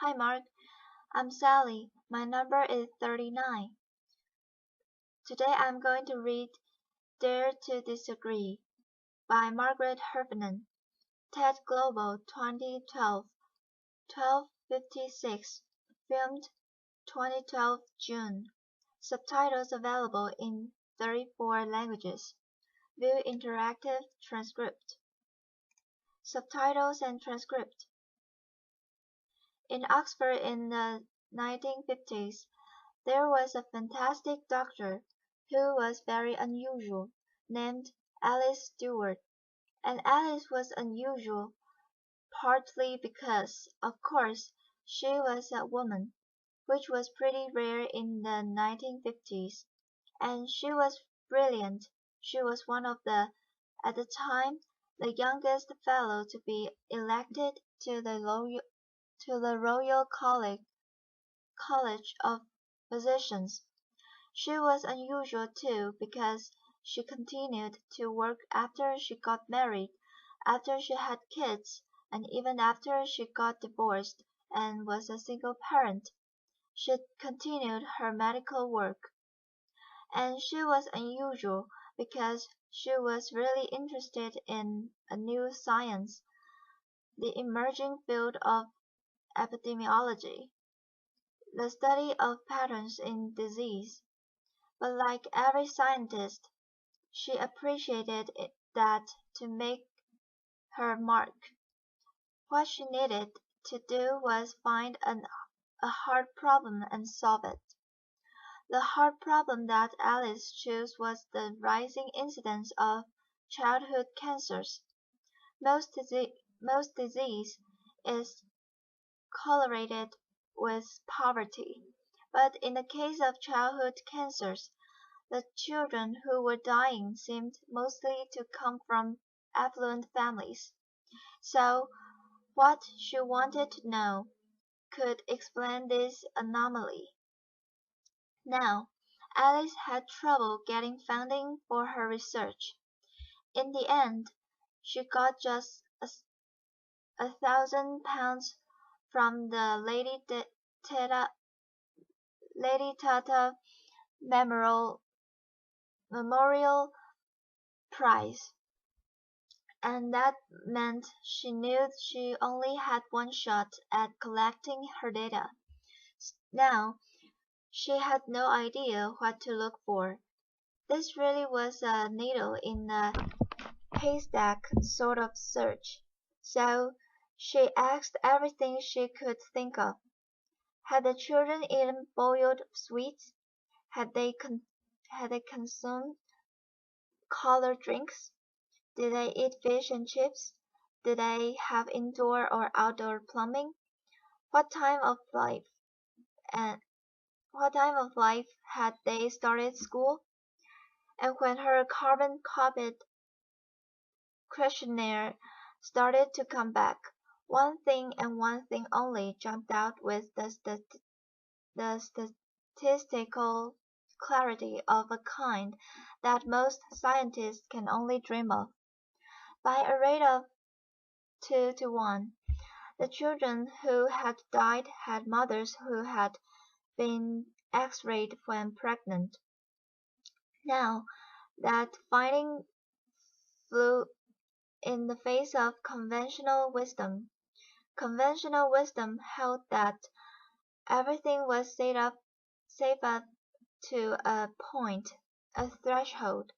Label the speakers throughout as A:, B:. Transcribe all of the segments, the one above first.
A: Hi Mark, I'm Sally. My number is 39. Today I'm going to read Dare to Disagree by Margaret Heffernan, TED Global 2012, 12:56, filmed 2012 June. Subtitles available in 34 languages. View interactive transcript. Subtitles and transcript. In Oxford in the 1950s, there was a fantastic doctor who was very unusual, named Alice Stewart, and Alice was unusual partly because, of course, she was a woman, which was pretty rare in the 1950s, and she was brilliant. She was one of at the time, the youngest fellow to be elected to the Royal College of Physicians. She was unusual, too, because she continued to work after she got married, after she had kids, and even after she got divorced and was a single parent. She continued her medical work. And she was unusual because she was really interested in a new science, the emerging field of epidemiology, the study of patterns in disease. But like every scientist, she appreciated that to make her mark, what she needed to do was find a hard problem and solve it. The hard problem that Alice chose was the rising incidence of childhood cancers. Most disease is correlated with poverty, but in the case of childhood cancers, the children who were dying seemed mostly to come from affluent families. So, what she wanted to know could explain this anomaly. Now, Alice had trouble getting funding for her research. In the end, she got just £1,000 from the Lady Tata Memorial Prize, and that meant she knew she only had one shot at collecting her data. Now, she had no idea what to look for. This really was a needle in a haystack sort of search, so she asked everything she could think of. Had the children eaten boiled sweets? Had they consumed colored drinks? Did they eat fish and chips? Did they have indoor or outdoor plumbing? What time of life and what time of life had they started school? And when her carbon-copied questionnaire started to come back, one thing and one thing only jumped out with the statistical clarity of a kind that most scientists can only dream of. By a rate of 2 to 1, the children who had died had mothers who had been X-rayed when pregnant. Now, that finding flew in the face of conventional wisdom. Conventional wisdom held that everything was safe up to a point, a threshold.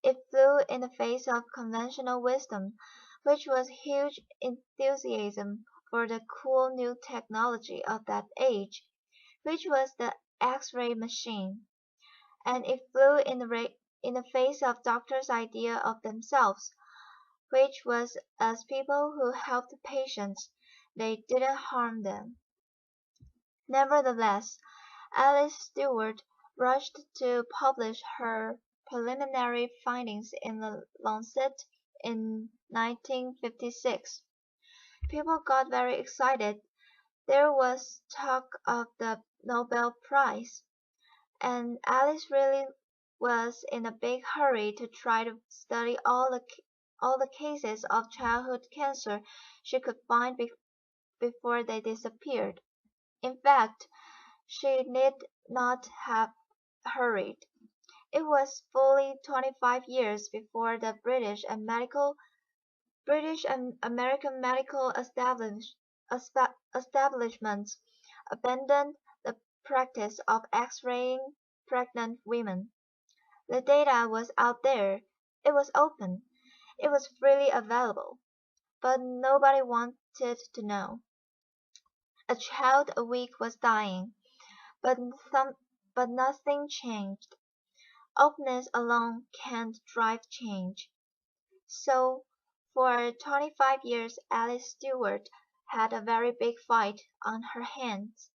A: It flew in the face of conventional wisdom, which was huge enthusiasm for the cool new technology of that age, which was the X-ray machine. And it flew in the face of doctors' idea of themselves, which was as people who helped patients, they didn't harm them. Nevertheless, Alice Stewart rushed to publish her preliminary findings in the Lancet in 1956. People got very excited. There was talk of the Nobel Prize, and Alice really was in a big hurry to try to study all the cases of childhood cancer she could find before they disappeared. In fact, she need not have hurried. It was fully 25 years before the British and American medical establishments abandoned the practice of X-raying pregnant women. The data was out there, it was open, it was freely available, but nobody wanted to know. A child a week was dying, but nothing changed. Openness alone can't drive change. So for 25 years Alice Stewart had a very big fight on her hands.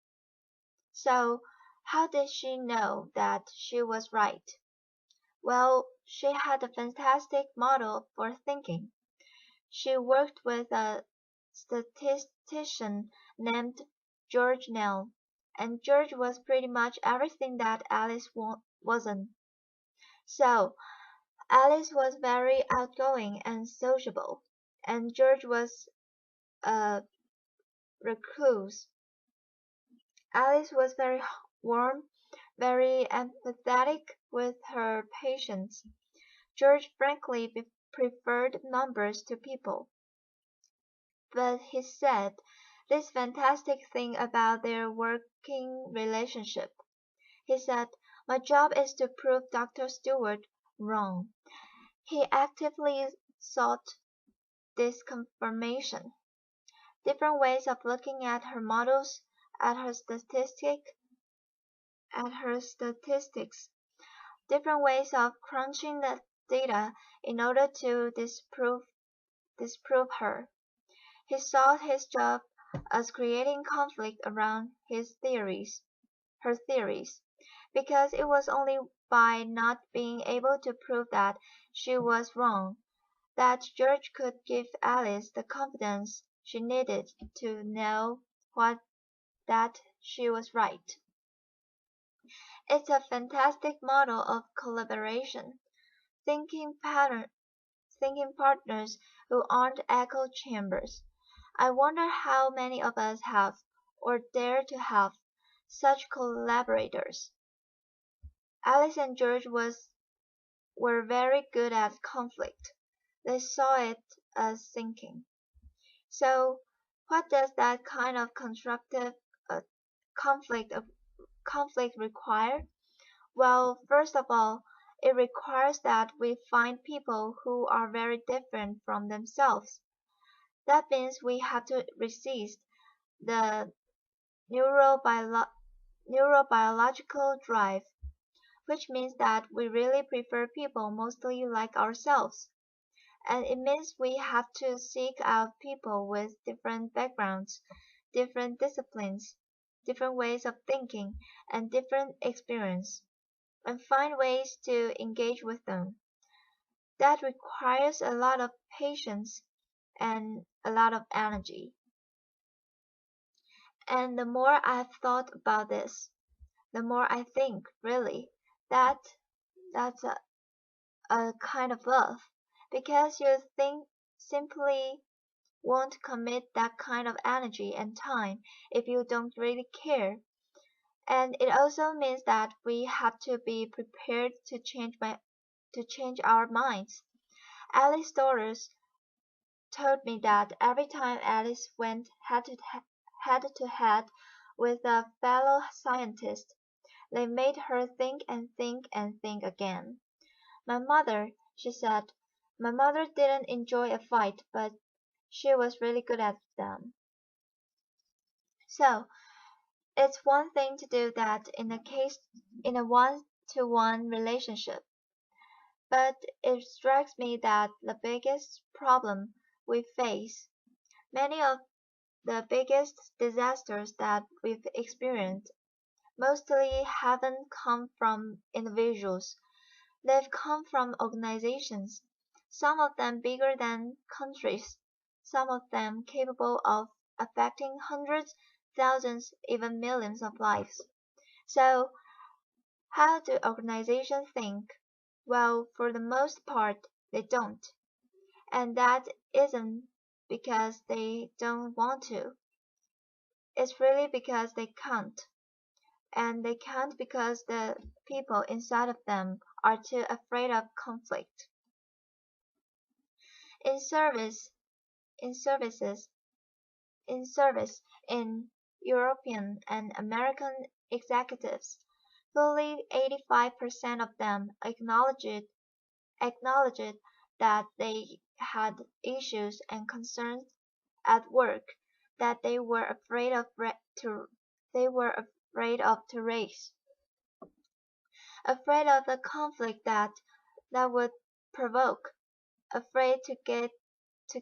A: So how did she know that she was right? Well, she had a fantastic model for thinking. She worked with a statistician named George Nell, and George was pretty much everything that Alice wasn't. So Alice was very outgoing and sociable, and George was a recluse. Alice was very warm, very empathetic with her patients. George frankly preferred numbers to people. But he said this fantastic thing about their working relationship. He said, "My job is to prove Dr. Stewart wrong." He actively sought this confirmation. Different ways of looking at her models, at her statistics, different ways of crunching the data in order to disprove her. He saw his job as creating conflict around her theories, because it was only by not being able to prove that she was wrong that George could give Alice the confidence she needed to know that she was right. It's a fantastic model of collaboration, thinking partners who aren't echo chambers. I wonder how many of us have, or dare to have, such collaborators. Alice and George were very good at conflict. They saw it as sinking. So, what does that kind of constructive uh, conflict require? Well, first of all, it requires that we find people who are very different from themselves. That means we have to resist the neurobiological drive, which means that we really prefer people mostly like ourselves. And it means we have to seek out people with different backgrounds, different disciplines, different ways of thinking, and different experience, and find ways to engage with them. That requires a lot of patience and a lot of energy. And the more I've thought about this, the more I think, really, that that's a kind of love. Because you think simply won't commit that kind of energy and time if you don't really care. And it also means that we have to be prepared to change our minds. Alice Doris told me that every time Alice went head to head with a fellow scientist, they made her think and think and think again. My mother, she said, my mother didn't enjoy a fight, but she was really good at them. So, it's one thing to do that in a one-to-one relationship, but it strikes me that the biggest problem we face, many of the biggest disasters that we've experienced, mostly haven't come from individuals. They've come from organizations, some of them bigger than countries, some of them capable of affecting hundreds, thousands, even millions of lives. So, how do organizations think? Well, for the most part, they don't. And that isn't because they don't want to. It's really because they can't. And they can't because the people inside of them are too afraid of conflict. In service, in services, in service, in European and American executives, fully 85% of them acknowledged that they had issues and concerns at work that they were afraid of to raise, afraid of the conflict that would provoke, afraid to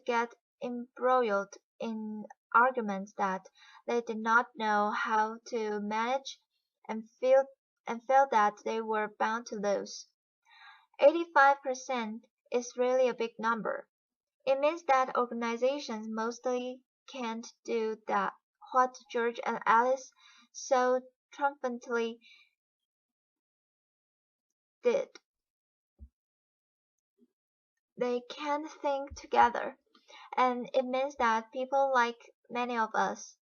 A: get embroiled in arguments that they did not know how to manage and felt that they were bound to lose. 85% is really a big number. It means that organizations mostly can't do that what George and Alice so triumphantly did. They can't think together, and it means that people like many of us,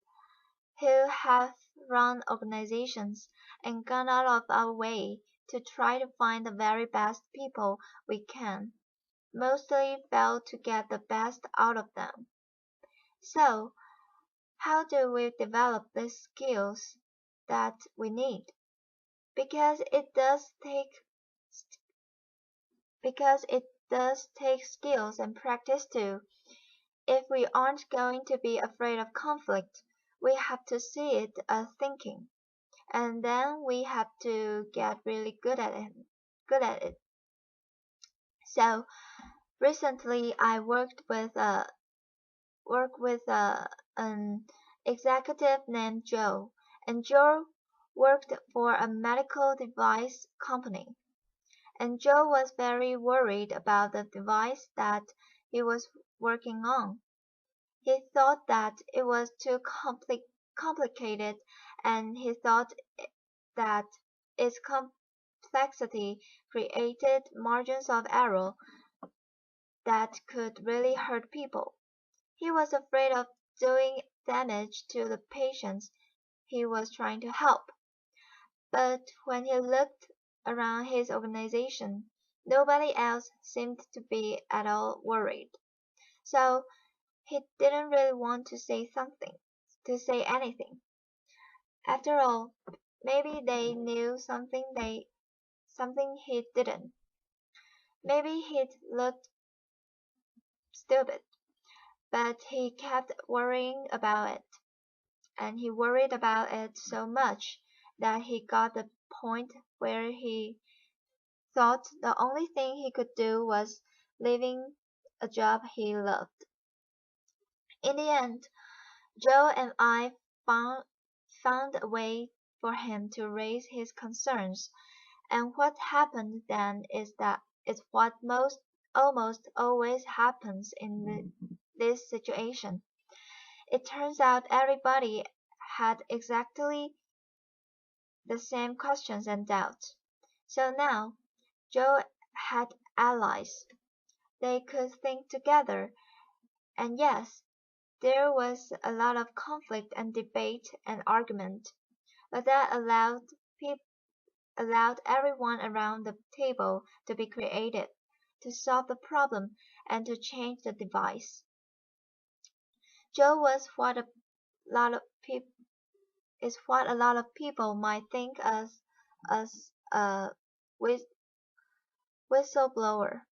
A: who have run organizations and gone out of our way to try to find the very best people we can, mostly fail to get the best out of them. So, how do we develop the skills that we need? Because it does take because it does take skills and practice too. If we aren't going to be afraid of conflict, we have to see it as thinking, and then we have to get really good at it. Good at it. So recently, I worked with an executive named Joe, and Joe worked for a medical device company. And Joe was very worried about the device that he was working on. He thought that it was too complicated, and he thought that its complexity created margins of error that could really hurt people. He was afraid of doing damage to the patients he was trying to help. But when he looked around his organization, nobody else seemed to be at all worried. So he didn't really want to say anything. After all, maybe they knew something he didn't. Maybe he'd looked stupid, but he kept worrying about it, and he worried about it so much that he got the point where he thought the only thing he could do was leaving a job he loved. In the end, Joe and I found a way for him to raise his concerns, and what happened then is what almost always happens in this situation. It turns out everybody had exactly the same questions and doubts. So now Joe had allies. They could think together, and yes, there was a lot of conflict and debate and argument, but that allowed everyone around the table to be creative, to solve the problem, and to change the device. Joe was lot of peop- what a lot of people might think as a whis- whistleblower,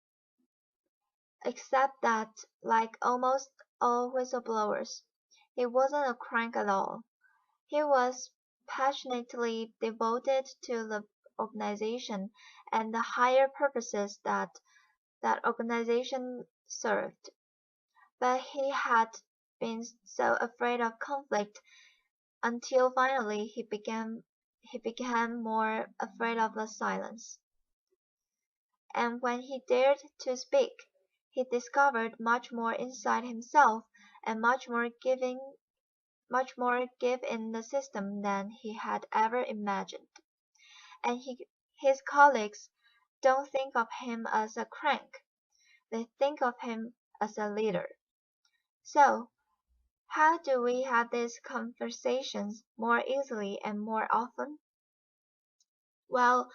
A: except that, like almost all whistleblowers, he wasn't a crank at all. He was passionately devoted to the organization and the higher purposes that organization served. But he had been so afraid of conflict until finally he became more afraid of the silence. And when he dared to speak, he discovered much more inside himself and much more give in the system than he had ever imagined. And his colleagues don't think of him as a crank. They think of him as a leader. So How do we have these conversations more easily and more often? Well,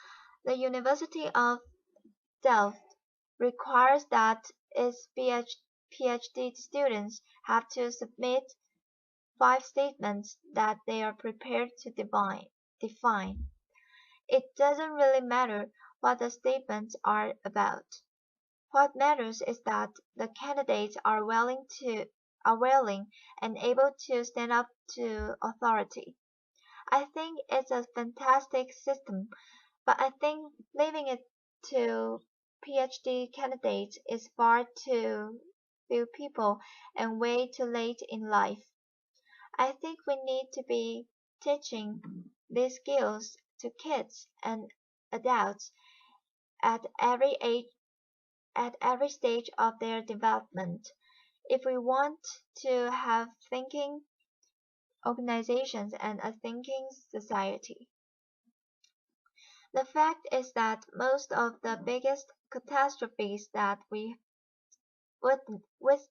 A: the University of Delft requires that its PhD students have to submit 5 statements that they are prepared to define. It doesn't really matter what the statements are about. What matters is that the candidates are willing and able to stand up to authority. I think it's a fantastic system, but I think leaving it to PhD candidates is far too few people and way too late in life. I think we need to be teaching these skills to kids and adults at every age, at every stage of their development. If we want to have thinking organizations and a thinking society. The fact is that most of the biggest catastrophes that we wit- wit-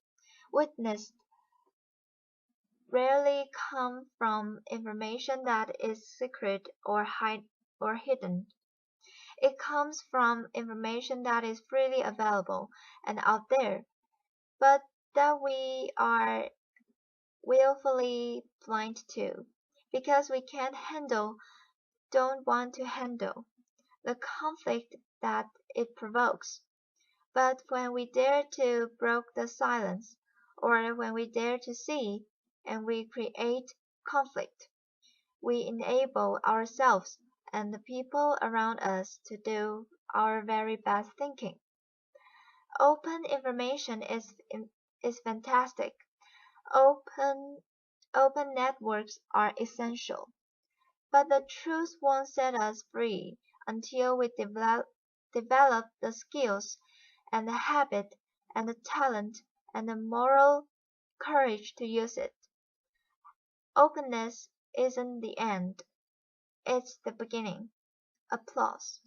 A: witnessed rarely come from information that is secret or hidden. It comes from information that is freely available and out there, but that we are willfully blind to, because we can't handle, don't want to handle, the conflict that it provokes. But when we dare to break the silence, or when we dare to see, and we create conflict, we enable ourselves and the people around us to do our very best thinking. Open information is fantastic. Open open networks are essential. But the truth won't set us free until we develop the skills and the habit and the talent and the moral courage to use it. Openness isn't the end, it's the beginning. Applause.